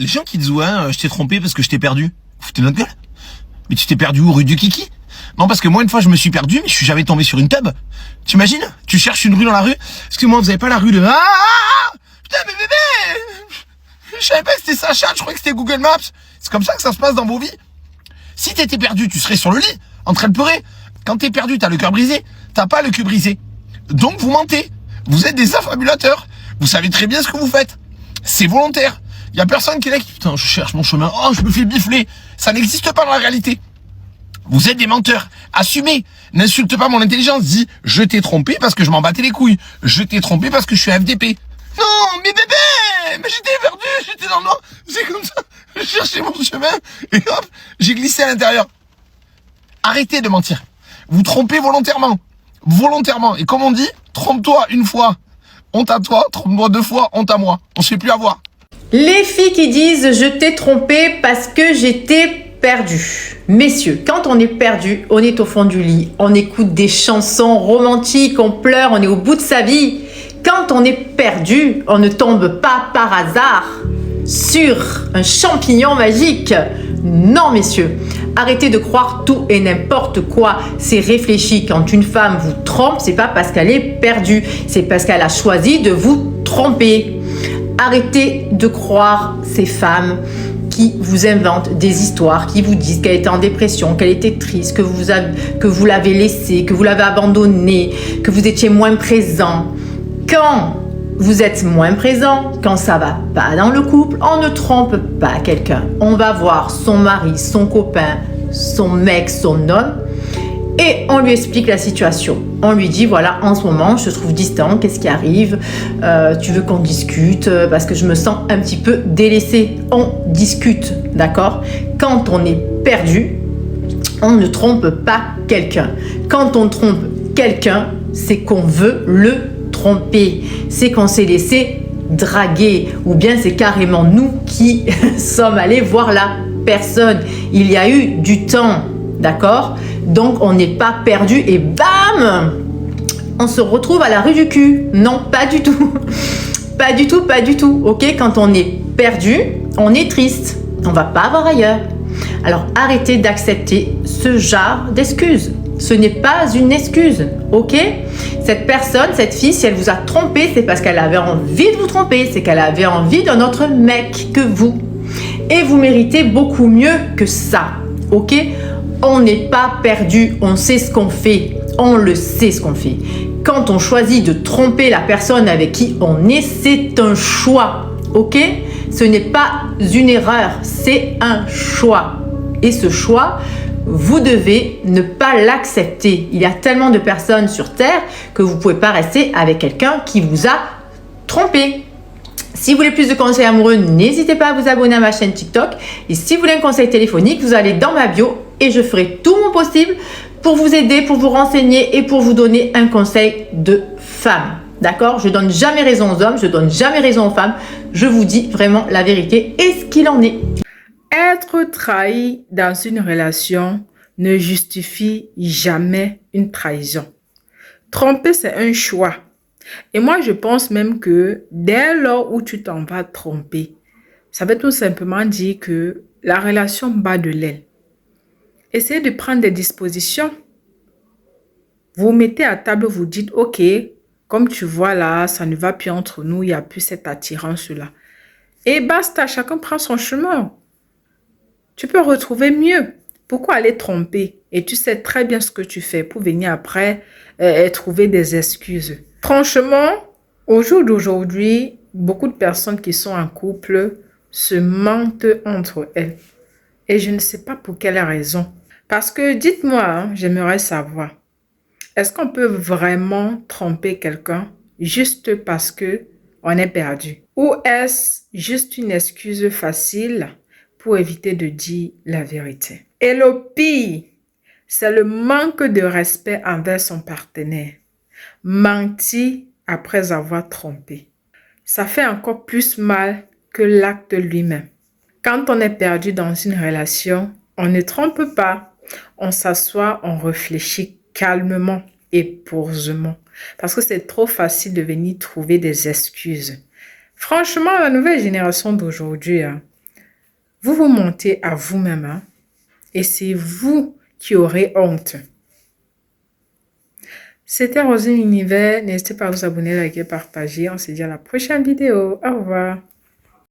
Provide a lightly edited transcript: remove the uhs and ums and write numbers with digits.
Les gens qui disent ouais, je t'ai trompé parce que je t'ai perdu. Vous foutez de notre gueule? Mais tu t'es perdu où, rue du Kiki? Non, parce que moi, une fois, je me suis perdu, mais je suis jamais tombé sur une tub. T'imagines? Tu cherches une rue dans la rue. Excuse-moi, vous avez pas la rue de... Putain, mais bébé! Je savais pas que c'était ça, chat. Je croyais que c'était Google Maps. C'est comme ça que ça se passe dans vos vies. Si t'étais perdu, tu serais sur le lit, en train de pleurer. Quand t'es perdu, t'as le cœur brisé. T'as pas le cul brisé. Donc, vous mentez. Vous êtes des affabulateurs. Vous savez très bien ce que vous faites. C'est volontaire. Il y a personne qui est là qui... Putain, je cherche mon chemin. Oh, je me fais bifler. Ça n'existe pas dans la réalité. Vous êtes des menteurs. Assumez. N'insulte pas mon intelligence. Dis, je t'ai trompé parce que je m'en battais les couilles. Je t'ai trompé parce que je suis FDP. Non, mais bébé! Mais j'étais perdu, j'étais dans le noir. C'est comme ça. Je cherchais mon chemin et hop, j'ai glissé à l'intérieur. Arrêtez de mentir. Vous trompez volontairement. Volontairement. Et comme on dit, trompe-toi une fois. Honte à toi. Trompe-moi 2 fois. Honte à moi. On sait plus avoir. Les filles qui disent je t'ai trompé parce que j'étais perdu. Messieurs, quand on est perdu, on est au fond du lit, on écoute des chansons romantiques, on pleure, on est au bout de sa vie. Quand on est perdu, on ne tombe pas par hasard sur un champignon magique. Non, messieurs, arrêtez de croire tout et n'importe quoi. C'est réfléchi. Quand une femme vous trompe, c'est pas parce qu'elle est perdue, c'est parce qu'elle a choisi de vous tromper. Arrêtez de croire ces femmes qui vous inventent des histoires, qui vous disent qu'elle était en dépression, qu'elle était triste, que vous l'avez laissée, que vous l'avez abandonnée, que vous étiez moins présent. Quand vous êtes moins présent, quand ça va pas dans le couple, on ne trompe pas quelqu'un. On va voir son mari, son copain, son mec, son homme, et on lui explique la situation. On lui dit, voilà, en ce moment, je te trouve distant, qu'est-ce qui arrive? Tu veux qu'on discute? Parce que je me sens un petit peu délaissée. On discute, d'accord? Quand on est perdu, on ne trompe pas quelqu'un. Quand on trompe quelqu'un, c'est qu'on veut le tromper. C'est qu'on s'est laissé draguer. Ou bien c'est carrément nous qui sommes allés voir la personne. Il y a eu du temps, d'accord? Donc, on n'est pas perdu et bam, on se retrouve à la rue du cul. Non, pas du tout. Pas du tout, pas du tout. Ok, quand on est perdu, on est triste. On va pas voir ailleurs. Alors, arrêtez d'accepter ce genre d'excuses. Ce n'est pas une excuse, ok? Cette personne, cette fille, si elle vous a trompé, c'est parce qu'elle avait envie de vous tromper. C'est qu'elle avait envie d'un autre mec que vous. Et vous méritez beaucoup mieux que ça, ok? On n'est pas perdu, on sait ce qu'on fait, on le sait ce qu'on fait. Quand on choisit de tromper la personne avec qui on est, c'est un choix, ok? Ce n'est pas une erreur, c'est un choix. Et ce choix, vous devez ne pas l'accepter. Il y a tellement de personnes sur Terre que vous ne pouvez pas rester avec quelqu'un qui vous a trompé. Si vous voulez plus de conseils amoureux, n'hésitez pas à vous abonner à ma chaîne TikTok. Et si vous voulez un conseil téléphonique, vous allez dans ma bio et je ferai tout mon possible pour vous aider, pour vous renseigner et pour vous donner un conseil de femme. D'accord? Je donne jamais raison aux hommes, je donne jamais raison aux femmes. Je vous dis vraiment la vérité et ce qu'il en est. Être trahi dans une relation ne justifie jamais une trahison. Tromper, c'est un choix. Et moi, je pense même que dès lors où tu t'en vas tromper, ça veut tout simplement dire que la relation bat de l'aile. Essayez de prendre des dispositions. Vous mettez à table, vous dites, ok, comme tu vois là, ça ne va plus entre nous, il n'y a plus cette attirance-là. Et basta, chacun prend son chemin. Tu peux retrouver mieux. Pourquoi aller tromper? Et tu sais très bien ce que tu fais pour venir après trouver des excuses. Franchement, au jour d'aujourd'hui, beaucoup de personnes qui sont en couple se mentent entre elles. Et je ne sais pas pour quelle raison. Parce que, dites-moi, hein, j'aimerais savoir, est-ce qu'on peut vraiment tromper quelqu'un juste parce que on est perdu? Ou est-ce juste une excuse facile pour éviter de dire la vérité? Et le pire, c'est le manque de respect envers son partenaire. Mentir après avoir trompé. Ça fait encore plus mal que l'acte lui-même. Quand on est perdu dans une relation, on ne trompe pas. On s'assoit, on réfléchit calmement et posément. Parce que c'est trop facile de venir trouver des excuses. Franchement, la nouvelle génération d'aujourd'hui, Vous vous mentez à vous-même, hein, et c'est vous qui aurez honte. C'était Rosine Univers. N'hésitez pas à vous abonner, liker, partager. On se dit à la prochaine vidéo. Au revoir.